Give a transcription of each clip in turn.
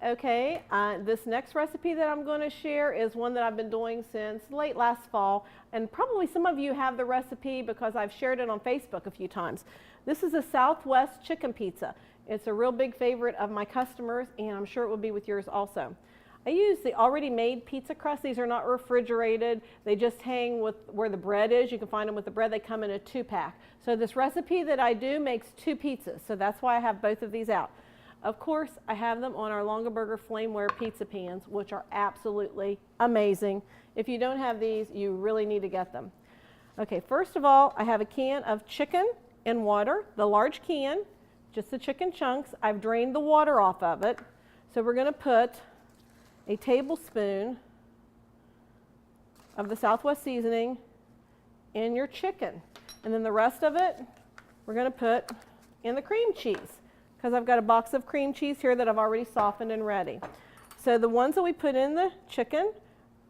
Okay, this next recipe that I'm going to share is one that I've been doing since late last fall, and probably some of you have the recipe because I've shared it on Facebook a few times. This is a Southwest chicken pizza. It's a real big favorite of my customers, and I'm sure it will be with yours also. I use the already made pizza crust. These are not refrigerated. They just hang with where the bread is. You can find them with the bread. They come in a 2-pack. So this recipe that I do makes 2 pizzas, so that's why I have both of these out. Of course, I have them on our Longaberger Flameware pizza pans, which are absolutely amazing. If you don't have these, you really need to get them. Okay, first of all, I have a can of chicken in water, the large can, just the chicken chunks. I've drained the water off of it. So we're going to put a tablespoon of the Southwest seasoning in your chicken. And then the rest of it, we're going to put in the cream cheese, because I've got a box of cream cheese here that I've already softened and ready. So the ones that we put in the chicken,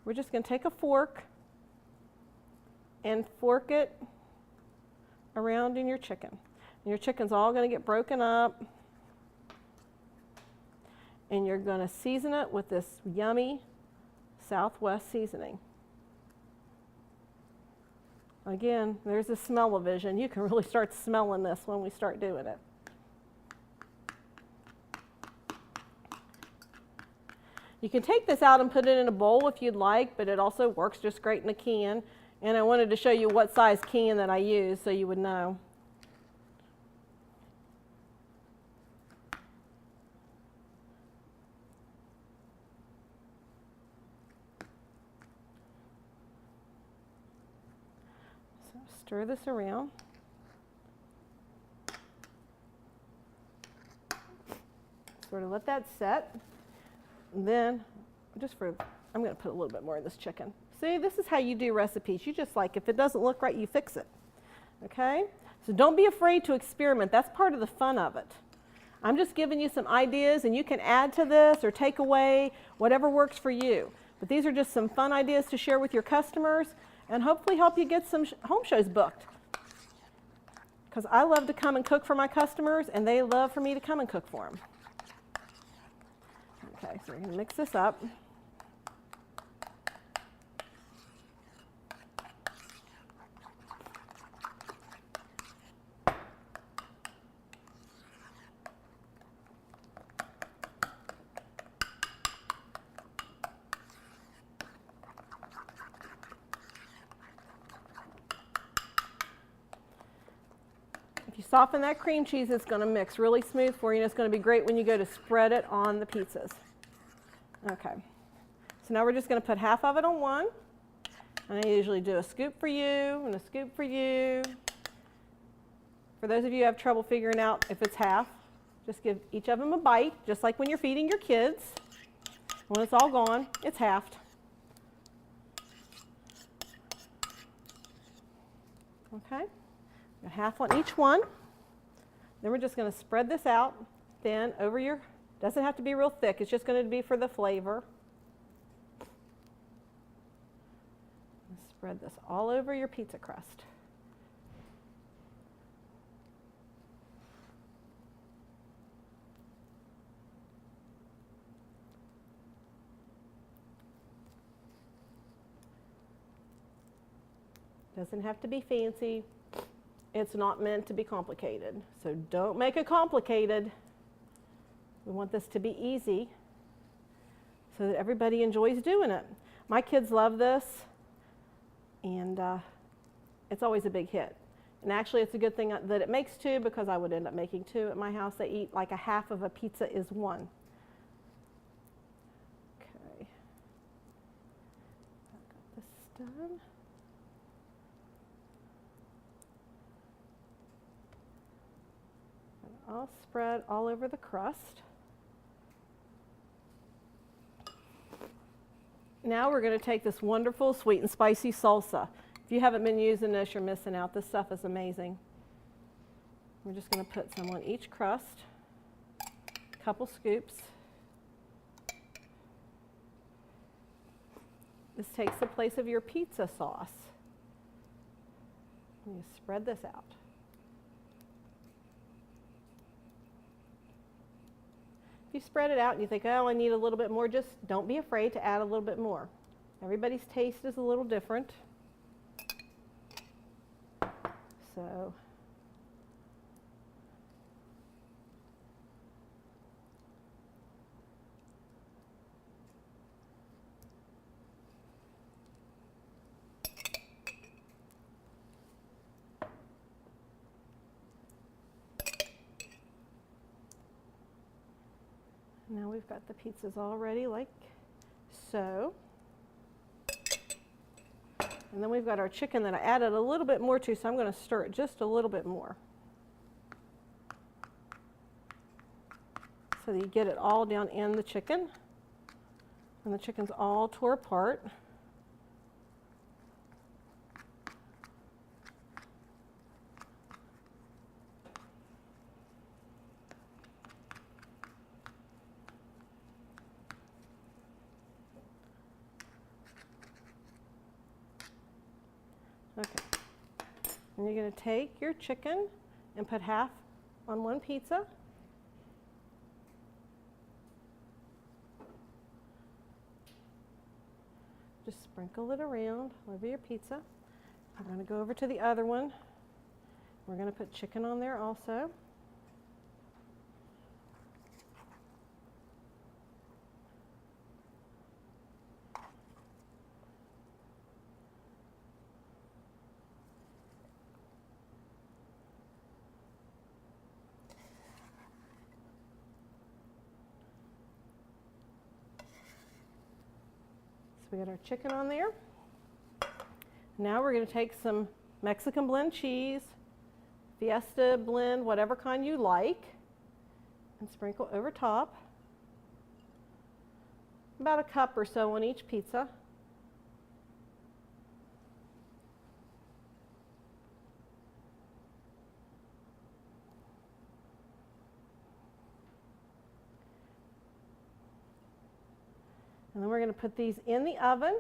we're just going to take a fork and fork it around in your chicken. And your chicken's all going to get broken up. And you're going to season it with this yummy Southwest seasoning. Again, there's a smell-o-vision. You can really start smelling this when we start doing it. You can take this out and put it in a bowl if you'd like, but it also works just great in a can. And I wanted to show you what size can that I use so you would know. So stir this around. Sort of let that set. And then, I'm going to put a little bit more in this chicken. See, this is how you do recipes. You just if it doesn't look right, you fix it. Okay? So don't be afraid to experiment. That's part of the fun of it. I'm just giving you some ideas, and you can add to this or take away whatever works for you. But these are just some fun ideas to share with your customers and hopefully help you get some home shows booked. Because I love to come and cook for my customers, and they love for me to come and cook for them. Okay, so we're going to mix this up. If you soften that cream cheese, it's going to mix really smooth for you, and it's going to be great when you go to spread it on the pizzas. Okay, so now we're just going to put half of it on one. And I usually do a scoop for you and a scoop for you. For those of you who have trouble figuring out if it's half, just give each of them a bite, just like when you're feeding your kids. When it's all gone, it's halved. Okay, got half on each one. Then we're just going to spread this out thin over your, doesn't have to be real thick, it's just going to be for the flavor. Spread this all over your pizza crust. Doesn't have to be fancy. It's not meant to be complicated. So don't make it complicated. We want this to be easy so that everybody enjoys doing it. My kids love this, and it's always a big hit. And actually, it's a good thing that it makes two, because I would end up making two at my house. They eat like a half of a pizza is one. Okay. I've got this done. I'll spread all over the crust. Now we're going to take this wonderful sweet and spicy salsa. If you haven't been using this, you're missing out. This stuff is amazing. We're just going to put some on each crust, a couple scoops. This takes the place of your pizza sauce. And you spread this out. If you spread it out and you think, oh, I need a little bit more, just don't be afraid to add a little bit more. Everybody's taste is a little different. So now we've got the pizzas all ready like so. And then we've got our chicken that I added a little bit more to, so I'm going to stir it just a little bit more. So that you get it all down in the chicken. And the chicken's all tore apart. Okay, and you're going to take your chicken and put half on one pizza. Just sprinkle it around over your pizza. We're going to go over to the other one. We're going to put chicken on there also. So we got our chicken on there. Now we're going to take some Mexican blend cheese, Fiesta blend, whatever kind you like, and sprinkle over top. About a cup or so on each pizza. And then we're going to put these in the oven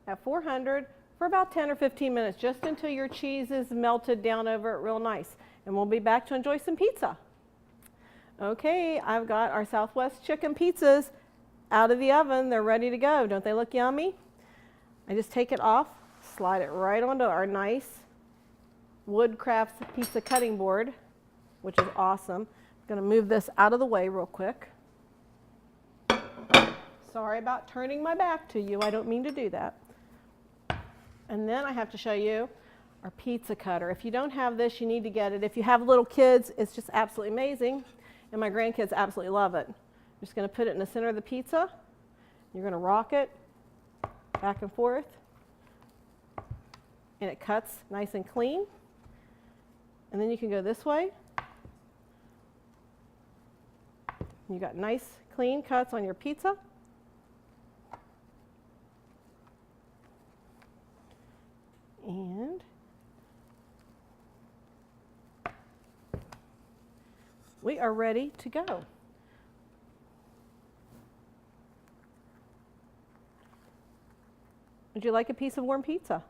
at 400 for about 10 or 15 minutes, just until your cheese is melted down over it real nice. And we'll be back to enjoy some pizza. Okay, I've got our Southwest chicken pizzas out of the oven. They're ready to go. Don't they look yummy? I just take it off, slide it right onto our nice Woodcrafts pizza cutting board, which is awesome. I'm going to move this out of the way real quick. Sorry about turning my back to you. I don't mean to do that. And then I have to show you our pizza cutter. If you don't have this, you need to get it. If you have little kids, it's just absolutely amazing. And my grandkids absolutely love it. I'm just going to put it in the center of the pizza. You're going to rock it back and forth. And it cuts nice and clean. And then you can go this way. You got nice, clean cuts on your pizza. And we are ready to go. Would you like a piece of warm pizza?